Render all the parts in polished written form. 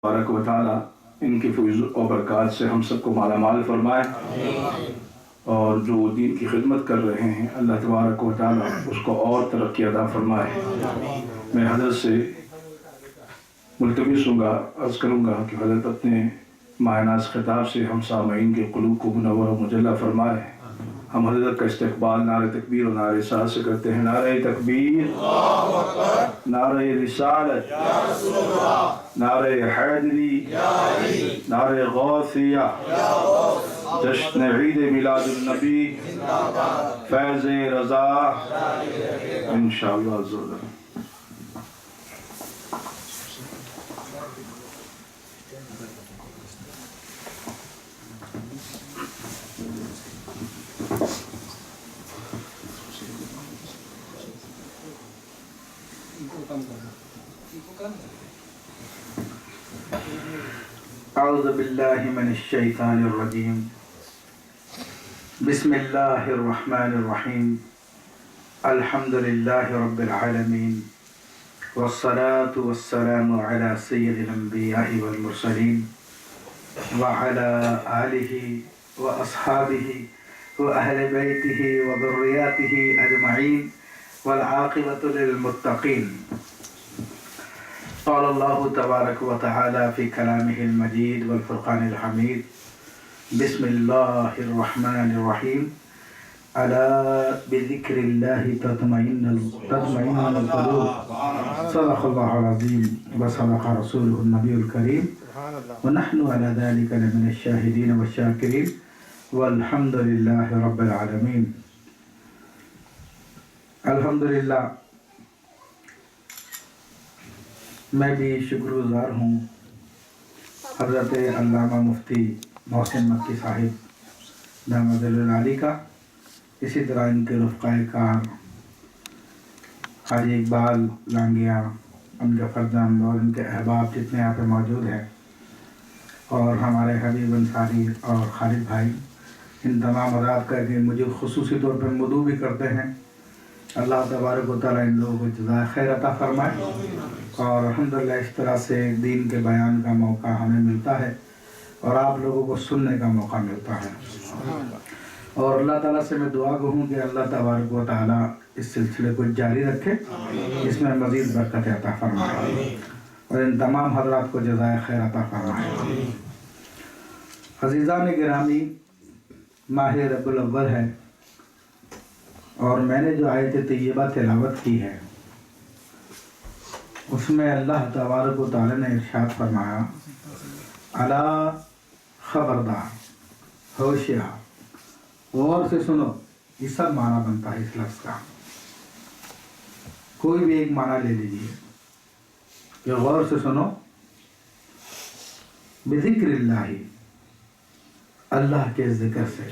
تبارک و تعالیٰ ان کی فضل و برکات سے ہم سب کو مالا مال فرمائے، اور جو دین کی خدمت کر رہے ہیں اللہ تبارک و تعالیٰ اس کو اور ترقی عطا فرمائے۔ میں حضرت سے ملتمس ہوں گا، عرض کروں گا کہ حضرت اپنے مایناز خطاب سے ہم سامعین کے قلوب کو منور و مجلہ فرمائے۔ ہم حضرت کا استقبال نعرہ تکبیر اور نعرہ رسالت سے کرتے ہیں۔ نعرہ تکبیر، نعرہ رسالت، نعرہ حیدری، نعرہ غوثیہ، جشن عید میلاد النبی، فیض رضا انشاءاللہ عز و جل۔ اعوذ باللہ من الشیطان الرجیم، بسم اللہ الرحمن الرحیم، الحمد للہ رب العالمین، والصلاة والسلام علی سید الانبیاء والمرسلین، وعلی آلہ واصحابہ واہل بیتہ وذریاتہ اجمعین، والعاقبۃ للمتقین۔ قال اللہ تبارک و تعالی فی کلامہ المجید والفرقان الحمید، بسم اللہ الرحمن الرحیم، الا بذکر اللہ تطمئن القلوب، صدق اللہ العظیم وصدق رسولہ النبی الکریم، ونحن علی ذلک لمن الشاہدین والشاکرین، والحمد للہ رب العالمین۔ الحمدللہ، میں بھی شکر گزار ہوں حضرت علامہ مفتی محسن مکی صاحب دامت العالی کا، اسی طرح ان کے رفقائے کار حاجی اقبال لانگیا، ان کے فرزند اور ان کے احباب جتنے یہاں پہ موجود ہیں، اور ہمارے حبیب انصاری اور خالد بھائی، ان تمام حضرات کا کہ مجھے خصوصی طور پہ مدعو بھی کرتے ہیں۔ اللہ تبارک و تعالیٰ ان لوگوں کو جزائے خیر عطا فرمائے، اور الحمدللہ اس طرح سے دین کے بیان کا موقع ہمیں ملتا ہے اور آپ لوگوں کو سننے کا موقع ملتا ہے، اور اللہ تعالیٰ سے میں دعا ہوں کہ اللہ تبارک و تعالیٰ اس سلسلے کو جاری رکھے، اس میں مزید برکت عطا فرمائے، اور ان تمام حضرات کو جزائے خیر عطا فرمائے۔ عزیزان گرامی، ماہ ربیع الاول ہے، اور میں نے جو آیت طیبہ تلاوت کی ہے اس میں اللہ تبارک و تعالی نے ارشاد فرمایا، الا، خبردار، ہوشیار، غور سے سنو۔ یہ سب معنی بنتا ہے اس لفظ کا، کوئی بھی ایک معنی لے لیجیے کہ غور سے سنو۔ بذکر اللہ، اللہ کے ذکر سے،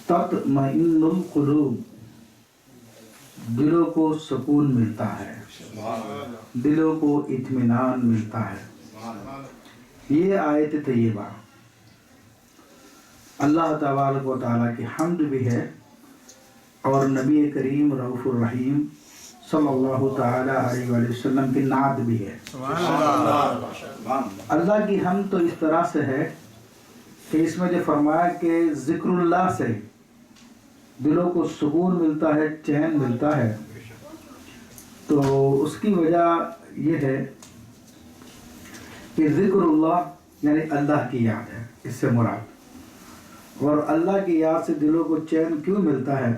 تطمئن القلوب، دلوں کو سکون ملتا ہے، دلوں کو اطمینان ملتا ہے۔ یہ آیت طیبہ اللہ تبارک و تعالیٰ کی حمد بھی ہے، اور نبی کریم رؤوف الرحیم صلی اللہ تعالی علیہ وآلہ وسلم کی نعت بھی ہے۔ اللہ کی حمد تو اس طرح سے ہے کہ اس میں جو فرمایا کہ ذکر اللہ سے دلوں کو سکون ملتا ہے، چین ملتا ہے، تو اس کی وجہ یہ ہے کہ ذکر اللہ یعنی اللہ کی یاد ہے اس سے مراد، اور اللہ کی یاد سے دلوں کو چین کیوں ملتا ہے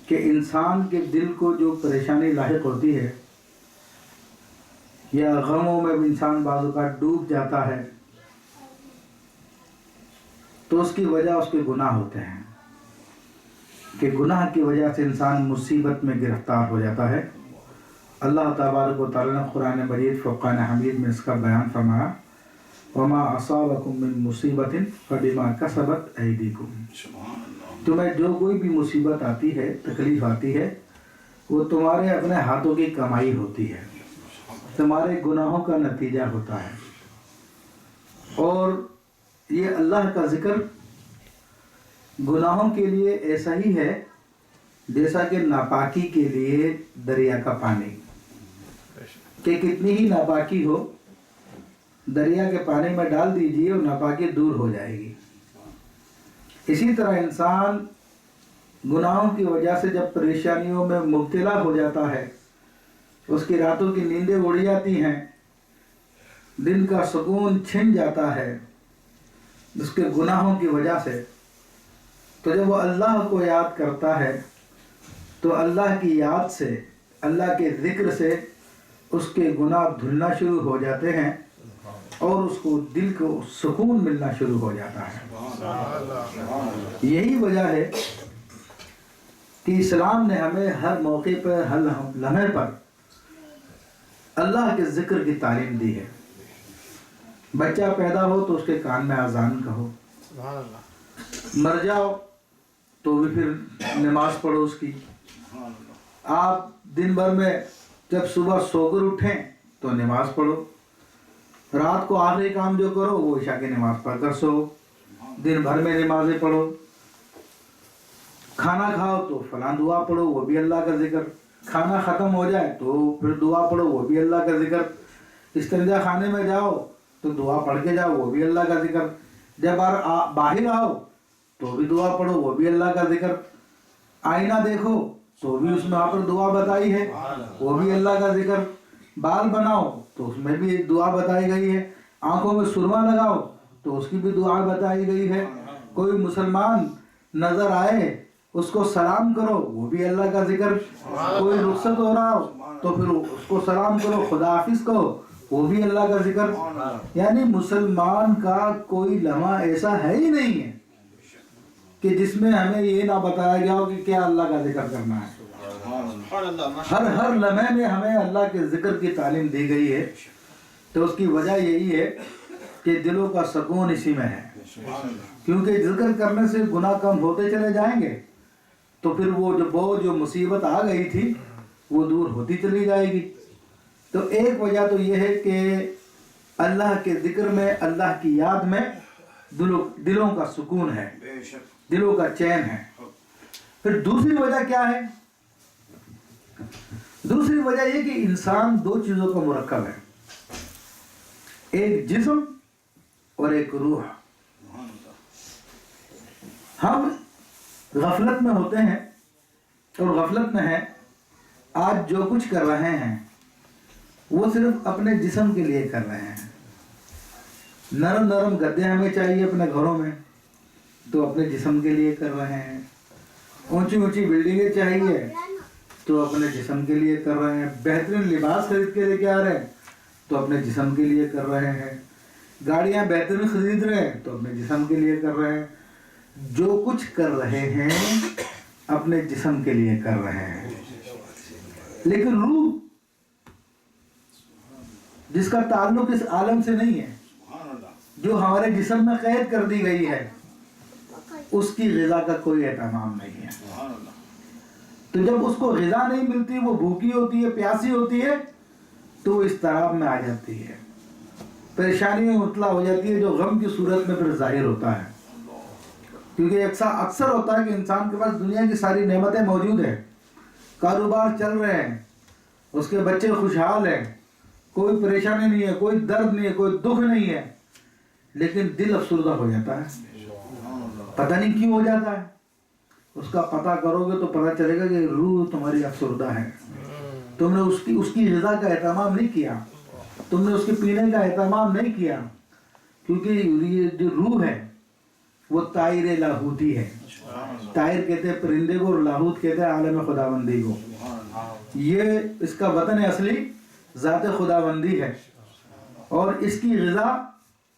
کہ انسان کے دل کو جو پریشانی لاحق ہوتی ہے یا غموں میں انسان بعض اوقات ڈوب جاتا ہے، تو اس کی وجہ اس کے گناہ ہوتے ہیں، کہ گناہ کی وجہ سے انسان مصیبت میں گرفتار ہو جاتا ہے۔ اللہ تبارک و تعالیٰ نے قرآن مجید فرقان حمید میں اس کا بیان فرمایا، وما اصابکم من مصیبت فبما کسبت ایدیکم، تمہیں جو کوئی بھی مصیبت آتی ہے، تکلیف آتی ہے، وہ تمہارے اپنے ہاتھوں کی کمائی ہوتی ہے، تمہارے گناہوں کا نتیجہ ہوتا ہے۔ اور یہ اللہ کا ذکر گناہوں کے لیے ایسا ہی ہے جیسا کہ ناپاکی کے لیے دریا کا پانی، کہ کتنی ہی ناپاکی ہو دریا کے پانی میں ڈال دیجئے اور ناپاکی دور ہو جائے گی۔ اسی طرح انسان گناہوں کی وجہ سے جب پریشانیوں میں مبتلا ہو جاتا ہے، اس کی راتوں کی نیندیں اڑ جاتی ہیں، دن کا سکون چھن جاتا ہے اس کے گناہوں کی وجہ سے، تو جب وہ اللہ کو یاد کرتا ہے تو اللہ کی یاد سے، اللہ کے ذکر سے اس کے گناہ دھلنا شروع ہو جاتے ہیں اور اس کو دل کو سکون ملنا شروع ہو جاتا ہے۔ یہی وجہ ہے کہ اسلام نے ہمیں ہر موقع پر، ہر لمحے پر اللہ کے ذکر کی تعلیم دی ہے۔ بچہ پیدا ہو تو اس کے کان میں اذان کہو، مر جاؤ تو بھی پھر نماز پڑھو اس کی۔ آپ دن بھر میں جب صبح سو کر اٹھیں تو نماز پڑھو، رات کو آخری کام جو کرو وہ عشاء کی نماز پڑھ کر سو، دن بھر میں نمازیں پڑھو، کھانا کھاؤ تو فلاں دعا پڑھو وہ بھی اللہ کا ذکر، کھانا ختم ہو جائے تو پھر دعا پڑھو وہ بھی اللہ کا ذکر، استنجا خانے میں جاؤ تو دعا پڑھ کے جاؤ وہ بھی اللہ کا ذکر، جب باہر آؤ تو بھی دعا پڑھو وہ بھی اللہ کا ذکر، آئینہ دیکھو تو بھی اس میں وہاں پر دعا بتائی ہے وہ بھی اللہ کا ذکر، بال بناؤ تو اس میں بھی دعا بتائی گئی ہے، آنکھوں میں سرما لگاؤ تو اس کی بھی دعا بتائی گئی ہے، کوئی مسلمان نظر آئے اس کو سلام کرو وہ بھی اللہ کا ذکر، کوئی رخصت ہو رہا ہو تو پھر اس کو سلام کرو، خدا حافظ کہو وہ بھی اللہ کا ذکر۔ یعنی مسلمان کا کوئی لمحہ ایسا ہے ہی نہیں ہے کہ جس میں ہمیں یہ نہ بتایا گیا ہو کہ کیا اللہ کا ذکر کرنا ہے۔ ہر لمحے میں ہمیں اللہ کے ذکر کی تعلیم دی گئی ہے، تو اس کی وجہ یہی ہے کہ دلوں کا سکون اسی میں ہے، کیونکہ ذکر کرنے سے گناہ کم ہوتے چلے جائیں گے تو پھر وہ جو مصیبت آ گئی تھی وہ دور ہوتی چلی جائے گی۔ تو ایک وجہ تو یہ ہے کہ اللہ کے ذکر میں، اللہ کی یاد میں دلوں کا سکون ہے، دلوں کا چین ہے۔ پھر دوسری وجہ کیا ہے؟ دوسری وجہ یہ کہ انسان دو چیزوں کا مرکب ہے، ایک جسم اور ایک روح۔ ہم غفلت میں ہوتے ہیں اور غفلت میں ہے، آج جو کچھ کر رہے ہیں وہ صرف اپنے جسم کے لیے کر رہے ہیں۔ نرم نرم گدے ہمیں چاہیے اپنے گھروں میں تو اپنے جسم کے لیے کر رہے ہیں، اونچی اونچی بلڈنگیں چاہیے تو اپنے جسم کے لیے کر رہے ہیں، بہترین لباس خرید کے لے کے آ رہے ہیں تو اپنے جسم کے لیے کر رہے ہیں، گاڑیاں بہترین خرید رہے ہیں تو اپنے جسم کے لیے کر رہے ہیں۔ جو کچھ کر رہے ہیں اپنے جسم کے لیے کر رہے ہیں، لیکن روح جس کا تعلق اس عالم سے نہیں ہے، جو ہمارے جسم میں قید کر دی گئی ہے، اس کی غذا کا کوئی اہتمام نہیں ہے۔ تو جب اس کو غذا نہیں ملتی، وہ بھوکی ہوتی ہے، پیاسی ہوتی ہے، تو وہ اضطراب میں آ جاتی ہے، پریشانی میں مبتلا ہو جاتی ہے، جو غم کی صورت میں پھر ظاہر ہوتا ہے۔ کیونکہ اکثر ہوتا ہے کہ انسان کے پاس دنیا کی ساری نعمتیں موجود ہیں، کاروبار چل رہے ہیں، اس کے بچے خوشحال ہیں، کوئی پریشانی نہیں ہے، کوئی درد نہیں ہے، کوئی دکھ نہیں ہے، لیکن دل افسردہ ہو جاتا ہے۔ پتہ نہیں کیوں ہو جاتا ہے، اس کا پتہ کرو گے تو پتہ چلے گا کہ روح تمہاری افسردہ ہے، تم نے اس کی غذا کا اہتمام نہیں کیا، تم نے اس کے پینے کا اہتمام نہیں کیا، کیونکہ یہ جو روح ہے وہ طائر لاہوتی ہے۔ طائر کہتے ہیں پرندے کو اور لاہوت کہتے ہیں عالم خداوندی کو۔ یہ اس کا وطن اصلی ذات خداوندی ہے اور اس کی غذا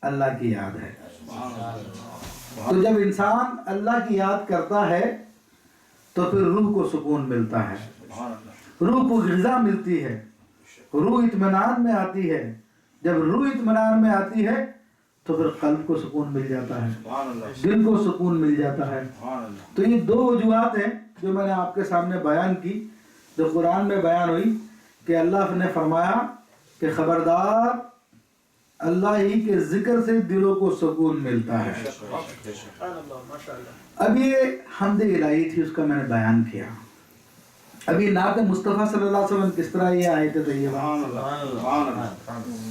اللہ کی یاد ہے۔ تو جب انسان اللہ کی یاد کرتا ہے تو پھر روح کو سکون ملتا ہے، روح کو غذا ملتی ہے، روح اطمینان میں آتی ہے۔ جب روح اطمینان میں آتی ہے تو پھر قلب کو سکون مل جاتا ہے، دل کو سکون مل جاتا ہے۔ تو یہ دو وجوہات ہیں جو میں نے آپ کے سامنے بیان کی، جو قرآن میں بیان ہوئی کہ اللہ نے فرمایا کہ خبردار اللہ ہی کے ذکر سے دلوں کو سکون ملتا ہے۔ اب یہ حمد الہی تھی، اس کا میں نے بیان کیا۔ ابھی نعت مصطفیٰ صلی اللہ علیہ وسلم کس طرح یہ آیت طیبہ،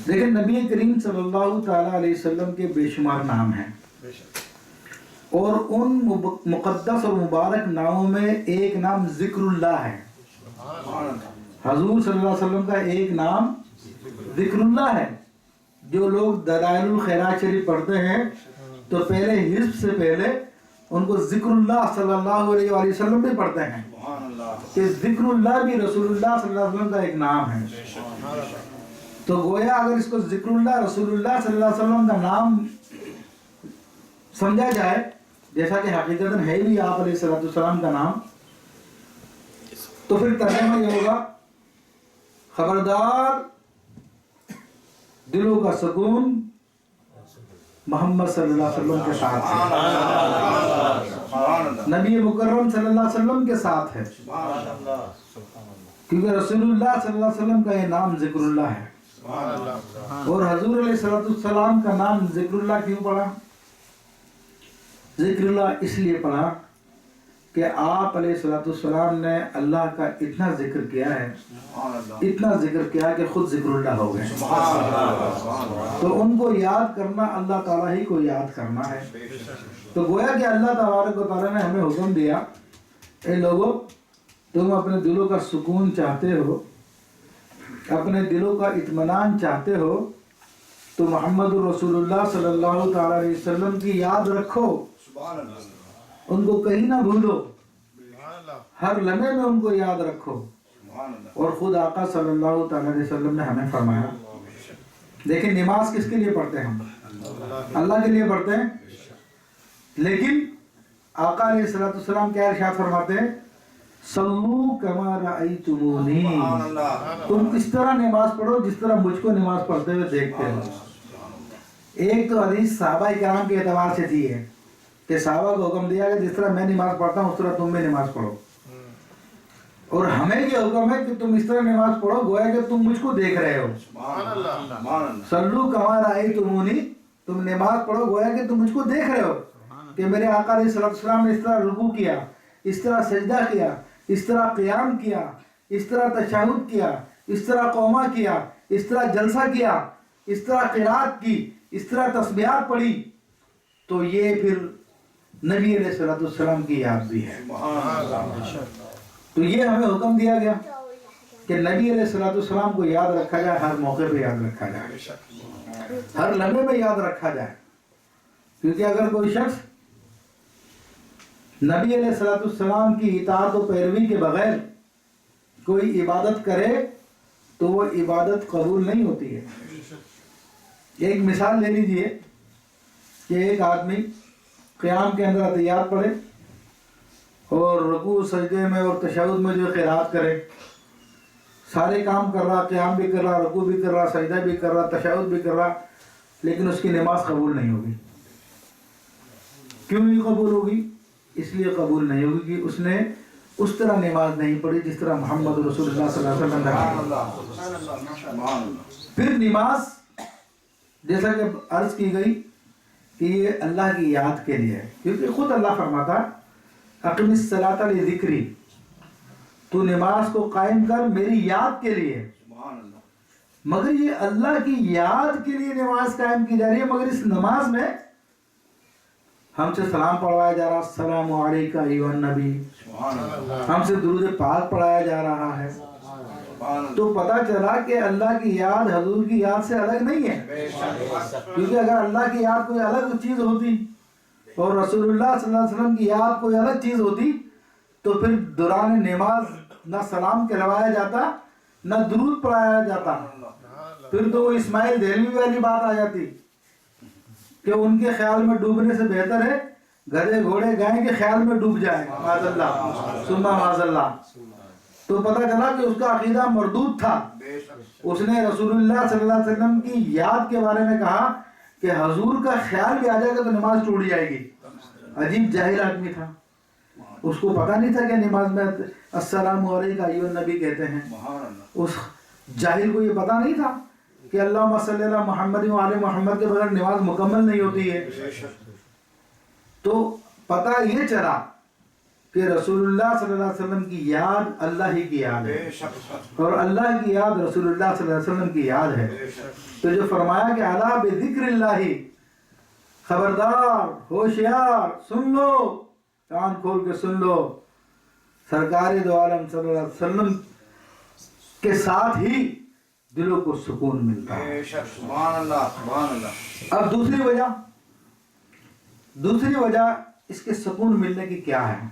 لیکن نبی کریم صلی اللہ تعالیٰ علیہ وسلم کے بے شمار نام ہیں، اور ان مقدس اور مبارک ناموں میں ایک نام ذکر اللہ ہے۔ حضور صلی اللہ علیہ وسلم کا ایک نام ذکر اللہ ہے۔ جو لوگ دلائل الخیرات شریف پڑھتے ہیں تو پہلے حزب سے پہلے ان کو ذکر اللہ صلی اللہ علیہ وآلہ وسلم بھی پڑھتے ہیں کہ ذکر اللہ بھی رسول اللہ صلی اللہ علیہ وسلم کا ایک نام ہے۔ تو گویا اگر اس کو ذکر اللہ رسول اللہ صلی اللہ علیہ وسلم کا نام سمجھا جائے، جیسا کہ حقیقتاً ہے بھی آپ علیہ السلام کا نام، تو پھر ترجمہ یہ ہوگا خبردار دلوں کا سکون محمد صلی اللہ علیہ وسلم کے ساتھ ہے، نبی مکرم صلی اللہ علیہ وسلم کے ساتھ ہے، کیونکہ رسول اللہ صلی اللہ علیہ وسلم کا یہ نام ذکر اللہ ہے۔ اور حضور علیہ السلام کا نام ذکر اللہ کیوں پڑھا؟ ذکر اللہ اس لیے پڑھا کہ آپ علیہ السلام نے اللہ کا اتنا ذکر کیا ہے، اتنا ذکر کیا کہ خود ذکر اللہ ہو گئے، تو ان کو یاد کرنا اللہ تعالیٰ ہی کو یاد کرنا ہے۔ تو گویا کہ اللہ تبارک و تعالیٰ نے ہمیں حکم دیا، اے لوگوں تم اپنے دلوں کا سکون چاہتے ہو، اپنے دلوں کا اطمینان چاہتے ہو، تو محمد رسول اللہ صلی اللہ تعالیٰ علیہ وسلم کی یاد رکھو، ان کو کہیں نہ بھولو، ہر لمحے میں ان کو یاد رکھو۔ اور خود آقا صلی اللہ تعالیٰ علیہ وسلم نے ہمیں فرمایا، دیکھیں نماز کس کے لیے پڑھتے ہیں ہم؟ اللہ کے لیے پڑھتے ہیں، لیکن آقا علیہ السلام کیا ارشاد فرماتے ہیں؟ صلو کما رأیتمونی، تم اس طرح نماز پڑھو جس طرح مجھ کو نماز پڑھتے ہوئے دیکھتے ہو۔ ایک تو حدیث صحابہ کرام کے اعتبار سے تھی ہے کہ صحابہ کو حکم دیا کہ جس طرح میں نماز پڑھتا ہوں اس طرح تم بھی نماز پڑھو، اور ہمیں یہ حکم ہے کہ تم اس طرح نماز پڑھو گویا کہ تم مجھ کو دیکھ رہے ہو۔ صلو کما رأیتمونی، تم نماز پڑھو گویا کہ تم مجھ کو دیکھ رہے ہو کہ میرے آقا علیہ السلام نے اس طرح رکوع کیا، اس طرح سجدہ کیا، اس طرح قیام کیا، اس طرح تشہد کیا، اس طرح قومہ کیا، اس طرح جلسہ کیا، اس طرح قرات کی، اس طرح تسبیحات پڑھی۔ تو یہ پھر نبی علیہ السلام کی یاد بھی ہے۔ تو یہ ہمیں حکم دیا گیا کہ نبی علیہ السلام کو یاد رکھا جائے، ہر موقع پہ یاد رکھا جائے، ہر لمحے میں یاد رکھا جائے، کیونکہ اگر کوئی شخص نبی علیہ السلام کی اطاعت و پیروی کے بغیر کوئی عبادت کرے تو وہ عبادت قبول نہیں ہوتی ہے۔ ایک مثال لے لیجئے کہ ایک آدمی قیام کے اندر عطیات پڑھے اور رکوع سجدے میں اور تشہد میں جو قرات کرے، سارے کام کر رہا، قیام بھی کر رہا، رکوع بھی کر رہا، سجدہ بھی کر رہا، تشہد بھی کر رہا، لیکن اس کی نماز قبول نہیں ہوگی۔ کیوں نہیں قبول ہوگی؟ اس لیے قبول نہیں ہوگی کہ اس نے اس طرح نماز نہیں پڑھی جس طرح محمد رسول اللہ صلی اللہ علیہ وسلم نے۔ پھر نماز جیسا کہ عرض کی گئی کہ یہ اللہ کی یاد کے لیے ہے، کیونکہ خود اللہ فرماتا اقم الصلاۃ لذکری، تو نماز کو قائم کر میری یاد کے لیے۔ مگر یہ اللہ کی یاد کے لیے نماز قائم کی جا رہی ہے، مگر اس نماز میں ہم سے سلام پڑھوایا جا رہا، السلام علیکہ ایھا النبی، ہم سے درود پاک پڑھایا جا رہا ہے۔ تو پتہ چلا کہ اللہ کی یاد حضور کی یاد سے الگ نہیں ہے، کیونکہ اگر اللہ کی یاد کوئی الگ چیز ہوتی اور رسول اللہ صلی اللہ علیہ وسلم کی یاد کوئی الگ چیز ہوتی تو پھر دوران نماز نہ سلام کہلوایا جاتا نہ درود پڑھایا جاتا، پھر تو وہ اسماعیل دہلوی والی بات آ جاتی کہ ان کے خیال میں ڈوبنے سے بہتر ہے گدھے گھوڑے گائے کے خیال میں ڈوب جائے، معاذ اللہ ثم معاذ اللہ۔ تو پتہ چلا کہ اس کا عقیدہ مردود تھا، اس نے رسول اللہ صلی اللہ علیہ وسلم کی یاد کے بارے میں کہا کہ حضور کا خیال بھی آ جائے گا تو نماز ٹوٹ جائے گی۔ عجیب جاہل آدمی تھا، اس کو پتہ نہیں تھا کہ نماز میں السلام علیکہ ایھا النبی کہتے ہیں۔ اس جاہل کو یہ پتہ نہیں تھا کہ اللہم صلی علی محمد و آل محمد کے بغیر نماز مکمل نہیں ہوتی ہے۔ تو پتہ یہ چلا کہ رسول اللہ صلی اللہ علیہ وسلم کی یاد اللہ ہی کی یاد ہے اور اللہ کی یاد رسول اللہ صلی اللہ علیہ وسلم کی یاد ہے. تو جو فرمایا کہ الا بذکر اللہ، خبردار ہوشیار سن لو، کان کھول کے سن لو، سرکار دو عالم صلی اللہ علیہ وسلم کے ساتھ ہی دلوں کو سکون ملتا ہے. سبحان اللہ سبحان اللہ. اب دوسری وجہ اس کے سکون ملنے کی کیا ہے؟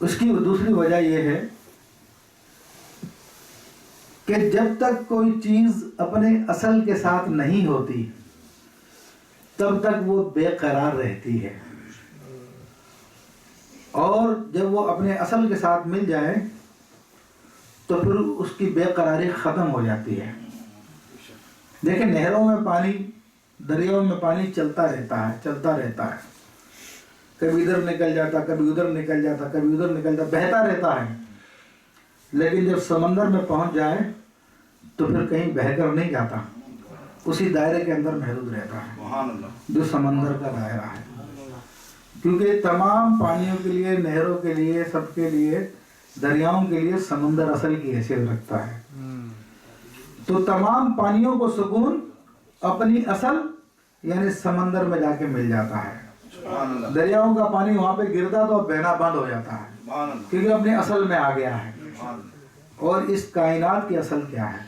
اس کی دوسری وجہ یہ ہے کہ جب تک کوئی چیز اپنے اصل کے ساتھ نہیں ہوتی تب تک وہ بے قرار رہتی ہے، اور جب وہ اپنے اصل کے ساتھ مل جائے تو پھر اس کی بے قراری ختم ہو جاتی ہے. دیکھیں نہروں میں پانی، دریاؤں میں پانی چلتا رہتا ہے، کبھی ادھر نکل جاتا، کبھی ادھر نکل جاتا، کبھی ادھر نکل جاتا، بہتا رہتا ہے. لیکن جب سمندر میں پہنچ جائے تو پھر کہیں بہہ کر نہیں جاتا، اسی دائرے کے اندر محدود رہتا ہے جو سمندر کا دائرہ ہے. کیونکہ تمام پانیوں کے لیے، نہروں کے لیے، سب کے لیے، دریاؤں کے لیے سمندر اصل کی حیثیت رکھتا ہے. تو تمام پانیوں کو سکون اپنی اصل یعنی سمندر میں جا کے مل جاتا ہے. دریاؤں کا پانی وہاں پہ گرتا تو بہنا بند ہو جاتا ہے کیونکہ اپنے اصل میں آ گیا ہے. اور اس کائنات کی اصل کیا ہے؟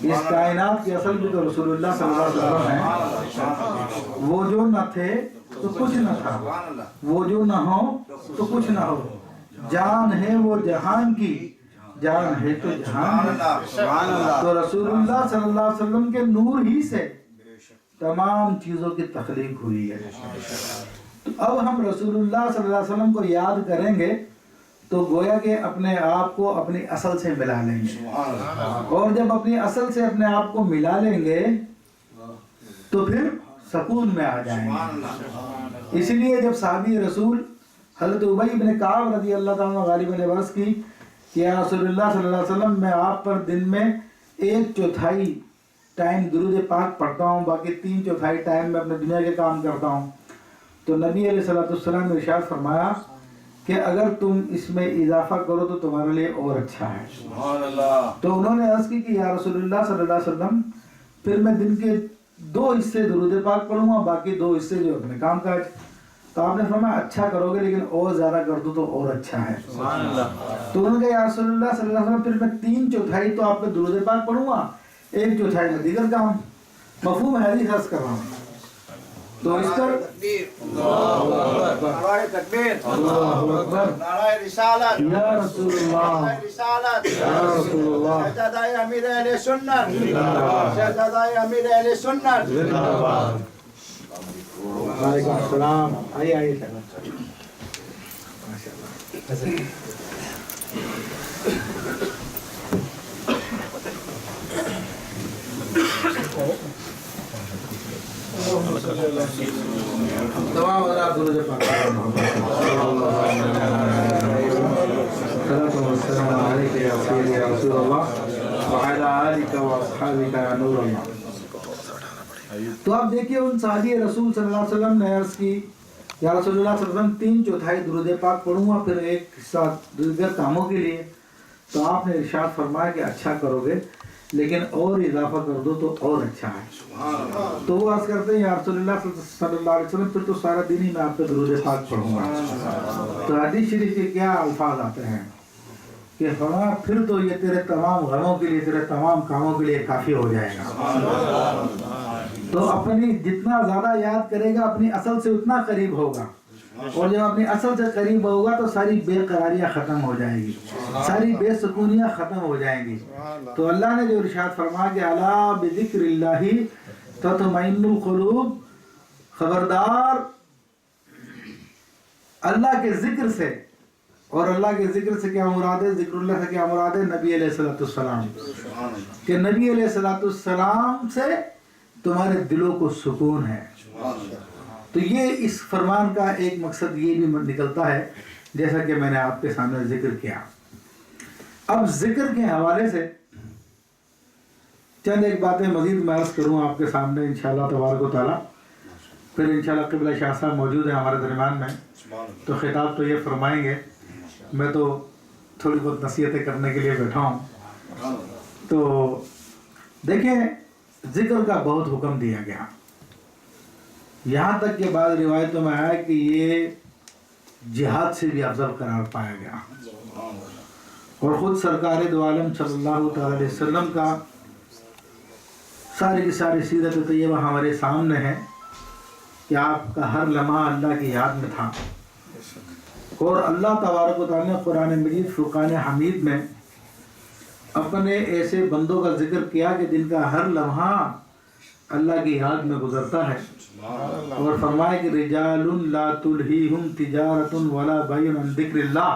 اس کائنات کی اصل بھی تو رسول اللہ صلی اللہ علیہ وسلم ہے. وہ جو نہ تھے تو کچھ نہ تھا، وہ جو نہ ہو تو کچھ نہ ہو، جان ہے وہ جہان کی، جان ہے تو جہان ہے. تو رسول اللہ صلی اللہ علیہ وسلم کے نور ہی سے تمام چیزوں کی تخلیق ہوئی ہے. تو اب ہم رسول اللہ صلی اللہ علیہ وسلم کو یاد کریں گے تو گویا کہ اپنے آپ کو اپنی اصل سے ملا لیں گے، اور جب اپنی اصل سے اپنے آپ کو ملا لیں گے تو پھر سکون میں آ جائیں گے. اس لیے جب صحابی رسول حضرت ابی بن کعب رضی اللہ تعالیٰ غالب نے عرض کی کہ یا رسول اللہ صلی اللہ علیہ وسلم میں آپ پر دن میں 1/4 ٹائم درود پاک پڑھتا ہوں، باقی 3/4 ٹائم میں اپنے دنیا کے کام کرتا ہوں. تو نبی علیہ الصلوۃ والسلام نے ارشاد فرمایا کہ اگر تم اس میں اضافہ کرو تو تمہارے لیے اور اچھا ہے. تو انہوں نے عرض کی کہ یا رسول اللہ صلی اللہ علیہ وسلم پھر میں دن کے 2 حصے درود پاک پڑھوں گا، باقی 2 حصے جو اپنے کام کاج. تو آپ نے فرمایا اچھا کرو گے لیکن اور زیادہ کر دو تو اور اچھا ہے. تو انہوں نے کہا یا رسول اللہ صلی اللہ علیہ وسلم پھر میں 3/4 تو آپ پہ درود پاک پڑھوں گا، 1/4 میں دیگر کام. مفہوم حدیث عرض کر رہا ہوں. تو اس پر نعرہ تکبیر، نعرہ رسالت، یا رسول اللہ، نعرہ رسالت، یا رسول اللہ، شہزادہ امیر اہل سنت، شہزادہ امیر اہل سنت. وعلیکم السلام. آئیے تمام حضرات درود پاک السلام علیکم یا سیدی یا رسول اللہ وعلی آلک و اصحابک یا نور اللہ. تو آپ دیکھیے ان صحابی رسول صلی اللہ علیہ وسلم نے عرض کی یا رسول اللہ صلی اللہ علیہ وسلم 3/4 درود پاک پڑھوں گا پھر 1 حصہ دیگر کاموں کے لیے. تو آپ نے ارشاد فرمایا کہ اچھا کرو گے لیکن اور اضافہ کر دو تو اور اچھا ہے. تو وہ عرض کرتے ہیں یا رسول اللہ صلی اللہ علیہ وسلم پھر تو سارا دن ہی میں آپ پہ درود پاک پڑھوں گا. تو حدیث شریف کے کیا الفاظ آتے ہیں کہ فرمایا پھر تو یہ تیرے تمام غموں کے لیے، تیرے تمام کاموں کے لیے کافی ہو جائے گا. تو اپنی جتنا زیادہ یاد کرے گا اپنی اصل سے اتنا قریب ہوگا، اور جب اپنی اصل سے قریب ہوگا تو ساری بے قراریاں ختم ہو جائیں گی، ساری بے سکونیاں ختم ہو جائیں گی. تو اللہ نے جو ارشاد فرمایا کہ الا بذکر اللہ تطمئن القلوب، خبردار اللہ کے ذکر سے. اور اللہ کے ذکر سے کیا مراد ہے؟ ذکر اللہ سے کیا مراد ہے؟ نبی علیہ الصلوۃ والسلام، کہ نبی علیہ الصلوۃ والسلام سے تمہارے دلوں کو سکون ہے. تو یہ اس فرمان کا ایک مقصد یہ بھی نکلتا ہے جیسا کہ میں نے آپ کے سامنے ذکر کیا. اب ذکر کے حوالے سے چند ایک باتیں مزید میں عرض کروں آپ کے سامنے انشاءاللہ تبارک و تعالی. پھر انشاءاللہ قبلہ شاہ صاحب موجود ہیں ہمارے درمیان میں، تو خطاب تو یہ فرمائیں گے، میں تو تھوڑی بہت نصیحتیں کرنے کے لیے بیٹھا ہوں۔ تو دیکھیں ذکر کا بہت حکم دیا گیا، یہاں تک کہ بعض روایتوں میں آیا کہ یہ جہاد سے بھی افضل قرار پایا گیا، اور خود سرکار دو عالم صلی اللہ تعالی علیہ وسلم کا ساری کی ساری سیرت طیبہ ہمارے سامنے ہے کہ آپ کا ہر لمحہ اللہ کی یاد میں تھا، اور اللہ تبارک و تعالیٰ نے قرآن مجید فرقان حمید میں اپنے ایسے بندوں کا ذکر کیا کہ جن کا ہر لمحہ اللہ کی یاد میں گزرتا ہے، اور فرمائے کہ رجال لا تلہیہم تجارت ولا بیع عن ذکر اللہ،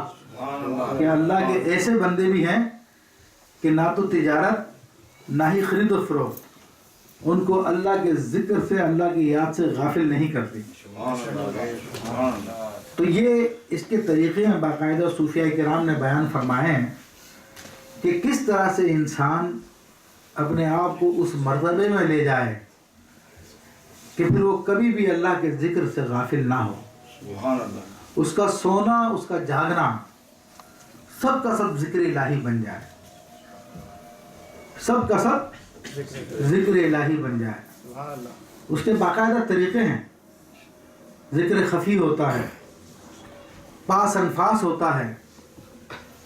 کہ اللہ کے ایسے بندے بھی ہیں کہ نہ تو تجارت نہ ہی خرید و فروخت ان کو اللہ کے ذکر سے، اللہ کی یاد سے غافل نہیں کرتی۔ تو یہ اس کے طریقے ہیں باقاعدہ صوفیاء کرام نے بیان فرمائے ہیں کہ کس طرح سے انسان اپنے آپ کو اس مرتبے میں لے جائے کہ پھر وہ کبھی بھی اللہ کے ذکر سے غافل نہ ہو، اس کا سونا، اس کا جاگنا سب کا سب ذکر الہی بن جائے، سب کا سب ذکر الہی بن جائے۔ اس کے باقاعدہ طریقے ہیں، ذکر خفی ہوتا ہے، پاس انفاس ہوتا ہے،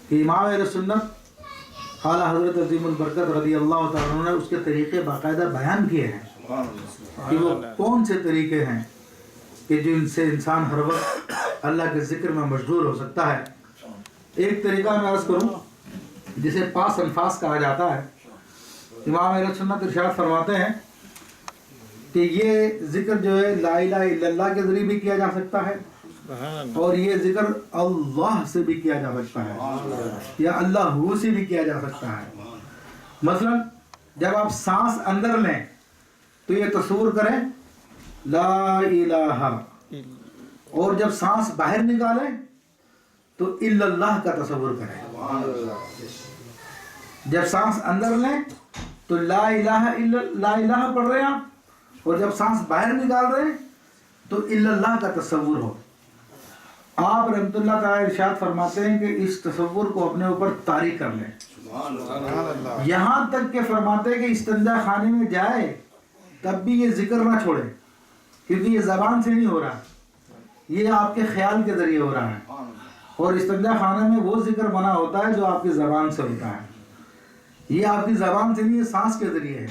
کہ امام اہل سنت اعلیٰ حضرت عظیم البرکت رضی اللہ تعالیٰ عنہ نے اس کے طریقے باقاعدہ بیان کیے ہیں کہ وہ کون سے طریقے ہیں کہ جن سے انسان ہر وقت اللہ کے ذکر میں مشغول ہو سکتا ہے۔ ایک طریقہ میں عرض کروں جسے پاس انفاس کہا جاتا ہے، امام اہل سنت ارشاد فرماتے ہیں کہ یہ ذکر جو ہے لا الہ الا اللہ کے ذریعے بھی کیا جا سکتا ہے، اور یہ ذکر اللہ سے بھی کیا جا سکتا ہے، یا اللہ سے بھی کیا جا سکتا ہے۔ مثلا جب آپ سانس اندر لیں تو یہ تصور کریں لا الہ، اور جب سانس باہر نکالیں تو الا اللہ کا تصور کریں۔ جب سانس اندر لیں تو لا الہ الا لا الہ پڑھ رہے ہیں آپ، اور جب سانس باہر نکال رہے ہیں تو الا اللہ کا تصور ہو۔ آپ رحمت اللہ تعالی ارشاد فرماتے ہیں کہ اس تصور کو اپنے اوپر طاری کر لیں، یہاں تک کہ فرماتے ہیں کہ استنجا خانے میں جائے تب بھی یہ ذکر نہ چھوڑے، کیونکہ یہ زبان سے نہیں ہو رہا، یہ آپ کے خیال کے ذریعے ہو رہا ہے، اور استنجا خانے میں وہ ذکر بنا ہوتا ہے جو آپ کی زبان سے ہوتا ہے، یہ آپ کی زبان سے نہیں، یہ سانس کے ذریعے ہے۔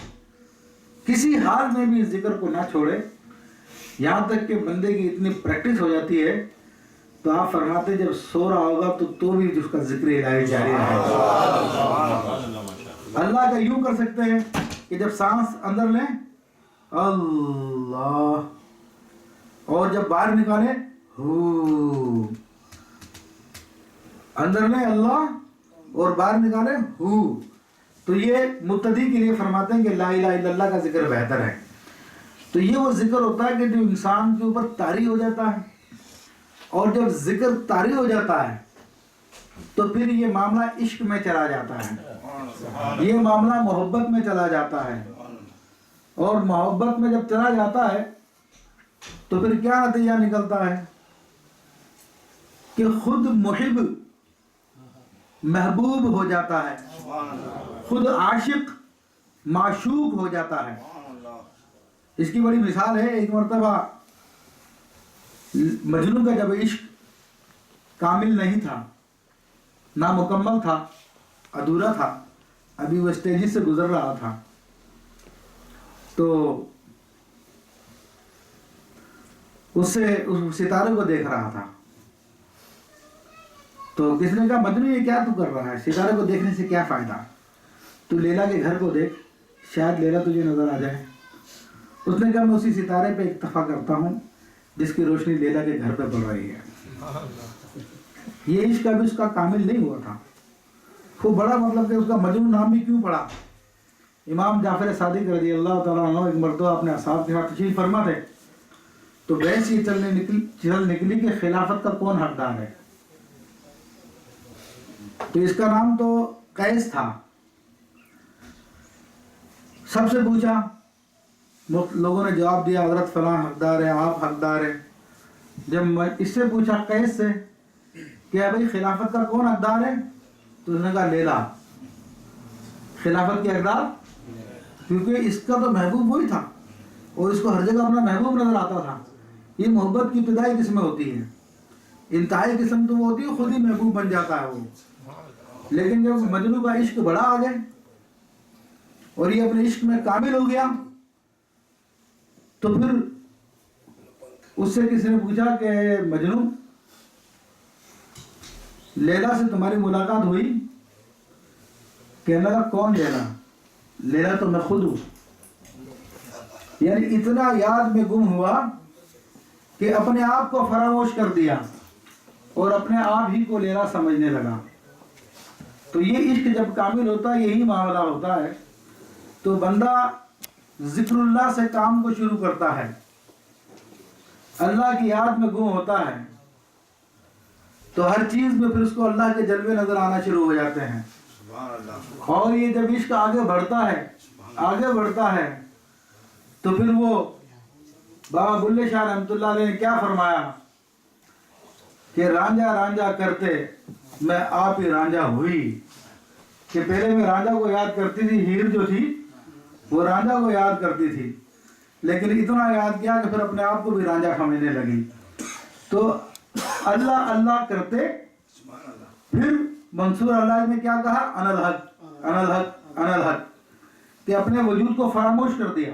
کسی حال میں بھی اس ذکر کو نہ چھوڑے، یہاں تک کہ بندے کی اتنی پریکٹس ہو جاتی ہے تو آپ فرماتے جب سو رہا ہوگا تو بھی اس کا ذکر الہی جاری رہے گا۔ اللہ کا یوں کر سکتے ہیں کہ جب سانس اندر لیں اللہ، اور جب باہر نکالیں ہو، اندر لیں اللہ اور باہر نکالیں ہو، تو یہ مبتدی کے لیے فرماتے ہیں کہ لا الہ الا اللہ کا ذکر بہتر ہے۔ تو یہ وہ ذکر ہوتا ہے کہ جو انسان کے اوپر طاری ہو جاتا ہے، اور جب ذکر طاری ہو جاتا ہے تو پھر یہ معاملہ عشق میں چلا جاتا ہے، یہ معاملہ محبت میں چلا جاتا ہے، اور محبت میں جب چلا جاتا ہے تو پھر کیا نتیجہ نکلتا ہے کہ خود محب محبوب ہو جاتا ہے، خود عاشق معشوق ہو جاتا ہے۔ اس کی بڑی مثال ہے، ایک مرتبہ مجنون کا جب عشق کامل نہیں تھا، نامکمل تھا، ادھورا تھا، ابھی وہ اسٹیجز سے گزر رہا تھا، تو اس ستارے کو دیکھ رہا تھا، تو کس نے کہا مجنون یہ کیا تو کر رہا ہے، ستارے کو دیکھنے سے کیا فائدہ، تو لیلا کے گھر کو دیکھ، شاید لیلا تجھے نظر آ جائے۔ اس نے کہا میں اسی ستارے پہ اکتفا کرتا ہوں جس کی روشنی لیلا کے گھر پہ پڑ رہی ہے۔ یہ عشق ابھی اس کا کامل نہیں ہوا تھا، وہ بڑا مطلب کہ اس کا مجنون نام بھی کیوں پڑا۔ امام جعفر صادق رضی اللہ تعالیٰ عنہ ایک مرتبہ اپنے اصحاب کے ساتھ تشریف فرما تھے، تو بحث یہ چل نکلی کہ خلافت کا کون حقدار ہے، تو اس کا نام تو قیس تھا۔ سب سے پوچھا لوگوں نے جواب دیا حضرت فلاں حقدار ہے، آپ حقدار ہیں۔ جب میں اس سے پوچھا قیس سے کہ بھائی خلافت کا کون حقدار ہے، تو اس نے کہا لیلا خلافت کے حقدار، کیونکہ اس کا تو محبوب وہی تھا اور اس کو ہر جگہ اپنا محبوب نظر آتا تھا۔ یہ محبت کی ابتدائی قسم ہوتی ہے، انتہائی قسم تو وہ ہوتی ہے خود ہی محبوب بن جاتا ہے وہ، لیکن جب مجنوں کا عشق بڑا آ گئے اور یہ اپنے عشق میں کامل ہو گیا تو پھر اس سے کسی نے پوچھا کہ مجنوں لیلا سے تمہاری ملاقات ہوئی؟ کہنے لگا کون لیلا؟ لیلا تو میں خود ہوں۔ یعنی اتنا یاد میں گم ہوا کہ اپنے آپ کو فراموش کر دیا اور اپنے آپ ہی کو لیلا سمجھنے لگا۔ تو یہ عشق جب کامل ہوتا ہے یہی معاملہ ہوتا ہے، تو بندہ ذکر اللہ سے کام کو شروع کرتا ہے، اللہ کی یاد میں گم ہوتا ہے تو ہر چیز میں پھر اس کو اللہ کے جلوے نظر آنا شروع ہو جاتے ہیں۔ اور یہ جب عشق آگے بڑھتا ہے تو پھر وہ بابا بلے شاہ رحمۃ اللہ علیہ نے کیا فرمایا کہ رانجھا رانجھا کرتے میں آپ ہی رانجھا ہوئی، کہ پہلے میں رانجھا کو یاد کرتی تھی، ہیر جو تھی وہ رانجھا کو یاد کرتی تھی، لیکن اتنا یاد کیا کہ پھر اپنے آپ کو بھی رانجھا سمجھنے لگی۔ تو اللہ اللہ کرتے پھر منصور اللہ نے کیا کہا؟ انا الحق انا الحق انا الحق، کہ اپنے وجود کو فراموش کر دیا،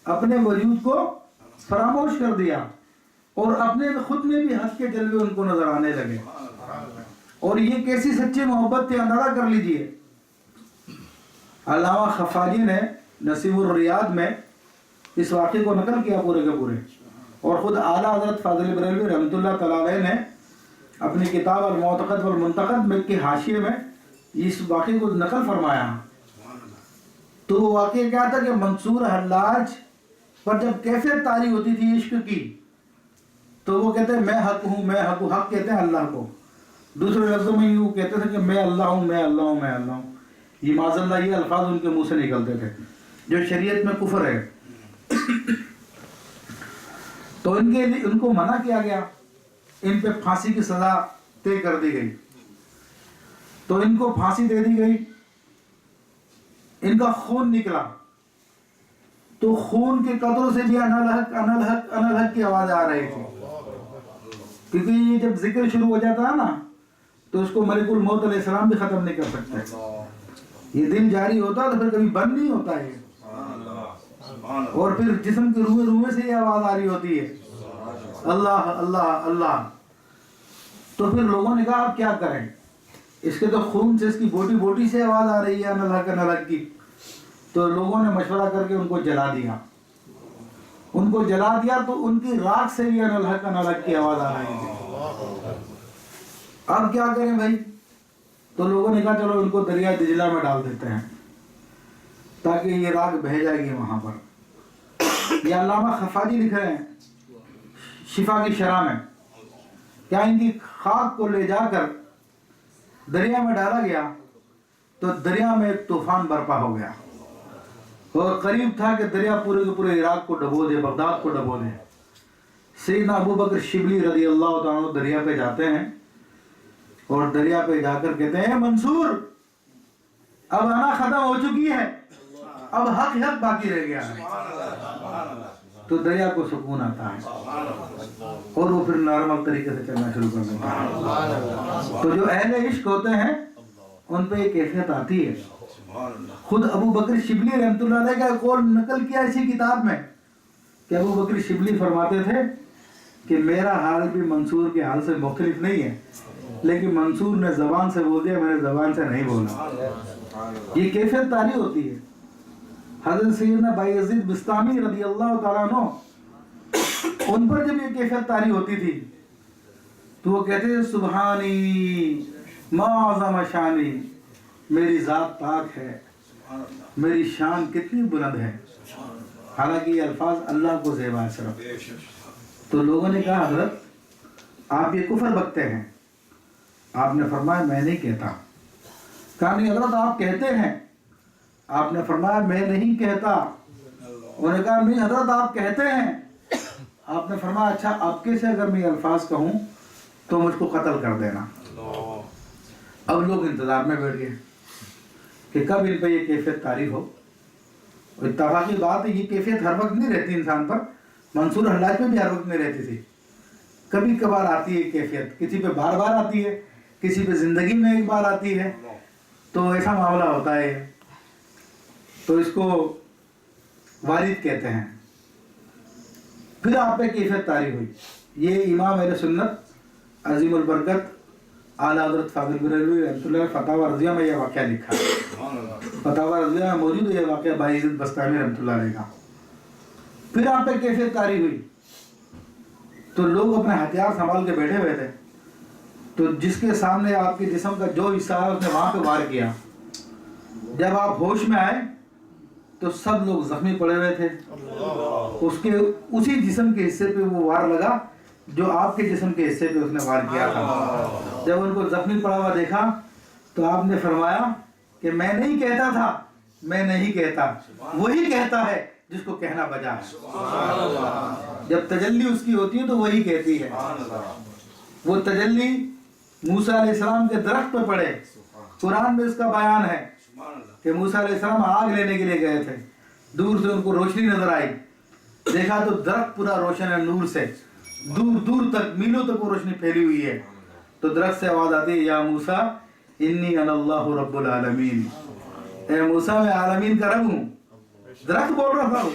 اپنے وجود کو فراموش کر دیا اور اپنے خود میں بھی حق کے جلوے ان کو نظر آنے لگے۔ اور یہ کیسی سچی محبت تھی اندازہ کر لیجئے۔ علامہ خفاجی نے نصیب الریاض میں اس واقعے کو نقل کیا پورے کے پورے، اور خود اعلیٰ حضرت فاضل بریلوی رحمۃ اللہ تعالیٰ علیہ نے اپنی کتاب المعتقد والمنتقد میں کے حاشیے میں اس واقعے کو نقل فرمایا۔ تو وہ واقعہ کیا تھا کہ منصور حلاج پر جب کیفیت طاری ہوتی تھی عشق کی تو وہ کہتے ہیں میں حق ہوں، میں حق ہوں، حق کہتے ہیں اللہ کو، دوسرے لفظوں میں یوں کہتے تھے کہ میں اللہ ہوں، میں اللہ ہوں، میں اللہ ہوں۔ یہ معاذ اللہ یہ الفاظ ان کے منہ سے نکلتے تھے جو شریعت میں کفر ہے۔ تو ان کے لیے ان کو منع کیا گیا، ان پہ پھانسی کی سزا طے کر دی گئی، تو ان کو پھانسی دے دی گئی، ان کا خون نکلا تو خون کے قطروں سے بھی انا الحق انا الحق انا الحق کی آواز آ رہی تھی، کیونکہ یہ جب ذکر شروع ہو جاتا ہے نا تو اس کو ملک الموت علیہ السلام بھی ختم نہیں کر سکتے، یہ دل جاری ہوتا ہے تو پھر کبھی بند نہیں ہوتا ہے، اور پھر جسم کے روئے روئے سے یہ آواز آ رہی ہوتی ہے اللہ اللہ اللہ۔ تو پھر لوگوں نے کہا اب کیا کریں، اس کے تو خون سے اس کی بوٹی بوٹی سے آواز آ رہی ہے انا الحق انا الحق کی۔ تو لوگوں نے مشورہ کر کے ان کو جلا دیا، ان کو جلا دیا تو ان کی راکھ سے بھی انا الحق انا الحق کی آواز آ رہی تھی۔ اب کیا کریں بھائی؟ تو لوگوں نے کہا چلو ان کو دریا دجلہ میں ڈال دیتے ہیں تاکہ یہ راگ بہہ جائے گی وہاں پر۔ یہ علامہ خفاجی لکھ رہے ہیں شفا کی شرح میں، کیا ان کی خاک کو لے جا کر دریا میں ڈالا گیا تو دریا میں ایک طوفان برپا ہو گیا اور قریب تھا کہ دریا پورے کے پورے عراق کو ڈبو دے، بغداد کو ڈبو دے۔ سیدنا ابو بکر شبلی رضی اللہ تعالیٰ دریا پہ جاتے ہیں اور دریا پہ جا کر کہتے ہیں منصور اب انا ختم ہو چکی ہے، اب حق حق باقی رہ گیا ہے۔ تو دریا کو سکون آتا ہے اور وہ پھر نارمل طریقے سے چلنا شروع کر دیتا ہے۔ تو جو اہل عشق ہوتے ہیں ان پہ ایک کیفیت آتی ہے۔ خود ابو بکر شبلی رحمۃ اللہ علیہ کا قول نقل کیا اسی کتاب میں کہ ابو بکر شبلی فرماتے تھے کہ میرا حال بھی منصور کے حال سے مختلف نہیں ہے، لیکن منصور نے زبان سے بول دیا، میں نے زبان سے نہیں بولا۔ یہ کیفیت طاری ہوتی ہے۔ حضرت سیدنا بایزید بستامی رضی اللہ تعالیٰ عنہ ان پر جب یہ کیفیت طاری ہوتی تھی تو وہ کہتے تھے سبحانی ما اعظم شانی، میری ذات پاک ہے، میری شان کتنی بلند ہے، حالانکہ یہ الفاظ اللہ کو زیبا ہے صرف۔ تو لوگوں نے کہا حضرت آپ یہ کفر بکتے ہیں، آپ نے فرمایا میں نہیں کہتا۔ کہا نہیں حضرت آپ کہتے ہیں، آپ نے فرمایا میں نہیں کہتا، انہوں نے کہا نہیں حضرت آپ کہتے ہیں. آپ نے فرمایا اچھا آپ کے سے اگر میں الفاظ کہوں تو مجھ کو قتل کر دینا. اب لوگ انتظار میں بیٹھ گئے کہ کب ان پہ یہ کیفیت طاری ہو. اتفاقی بات ہے یہ کیفیت ہر وقت نہیں رہتی انسان پر. منصور حلاج پہ بھی ہر وقت نہیں رہتی تھی. کبھی کبھار آتی ہے کیفیت, کسی پہ بار بار آتی ہے, کسی پہ زندگی میں ایک بار آتی ہے. تو ایسا معاملہ ہوتا ہے. تو اس کو وارد کہتے ہیں. پھر آپ پہ کیفیت طاری ہوئی. یہ امام اہل سنت عظیم البرکت اعلیٰ حضرت فاضل بریلوی رحمۃ اللہ فتاوی رضیہ میں یہ واقعہ لکھا ہے. فتاوی رضیہ میں موجود ہے یہ واقعہ بھائی عزت بستامی رحمۃ اللہ علیہ کا. پھر آپ پہ کیفیت طاری ہوئی تو لوگ اپنے ہتھیار سنبھال کے بیٹھے ہوئے تھے. تو جس کے سامنے آپ کے جسم کا جو حصہ ہے اس نے وہاں پہ وار کیا. جب آپ ہوش میں آئے تو سب لوگ زخمی پڑے ہوئے تھے. اس کے اسی جسم کے حصے پہ وہ وار لگا جو آپ کے جسم کے حصے پہ اس نے وار کیا تھا. جب ان کو زخمی پڑا ہوا دیکھا تو آپ نے فرمایا کہ میں نہیں کہتا تھا, میں نہیں کہتا, وہی کہتا ہے جس کو کہنا بجا ہے. جب تجلی اس کی ہوتی ہے تو وہی کہتی ہے. وہ تجلی موسیٰ علیہ السلام کے درخت پہ پڑے. قرآن میں اس کا بیان ہے کہ موسیٰ علیہ السلام آگ لینے کے لیے گئے تھے. دور سے ان کو روشنی نظر آئی, دیکھا تو درخت پورا روشن ہے نور سے, دور دور تک میلوں تک وہ روشنی پھیلی ہوئی ہے. تو درخت سے آواز آتی ہے یا موسیٰ انی انا اللہ رب العالمین, اے موسیٰ میں عالمین کا رب ہوں. درخت بول رہا تھا,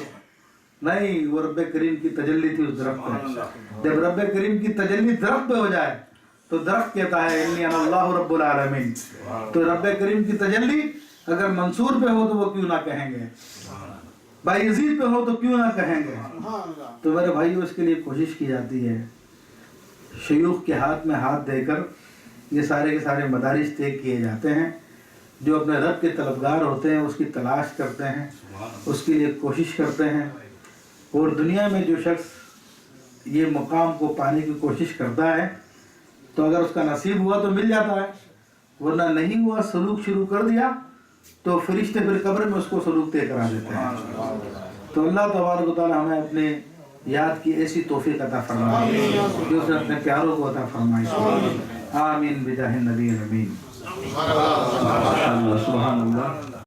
نہیں وہ رب کریم کی تجلی تھی اس درخت پہ. جب رب کریم کی تجلی درخت پہ ہو جائے تو درخت کہتا ہے انی انا اللہ رب العالمین. تو رب کریم کی تجلی اگر منصور پہ ہو تو وہ کیوں نہ کہیں گے, بھائی یزید پہ ہو تو کیوں نہ کہیں گے. تو میرے بھائیو اس کے لیے کوشش کی جاتی ہے. شیوخ کے ہاتھ میں ہاتھ دے کر یہ سارے کے سارے مدارس طے کیے جاتے ہیں. جو اپنے رب کے طلبگار ہوتے ہیں اس کی تلاش کرتے ہیں, اس کے لیے کوشش کرتے ہیں. اور دنیا میں جو شخص یہ مقام کو پانے کی کوشش کرتا ہے تو اگر اس کا نصیب ہوا تو مل جاتا ہے, ورنہ نہیں ہوا, سلوک شروع کر دیا تو فرشتے پھر قبر میں اس کو سلوک طے کرا دیتے ہیں. تو اللہ تبارک و تعالی ہمیں اپنے یاد کی ایسی توفیق عطا فرمائے جو اس نے اپنے پیاروں کو عطا فرمائی. آمین بجاہ النبی الامین. سبحان اللہ.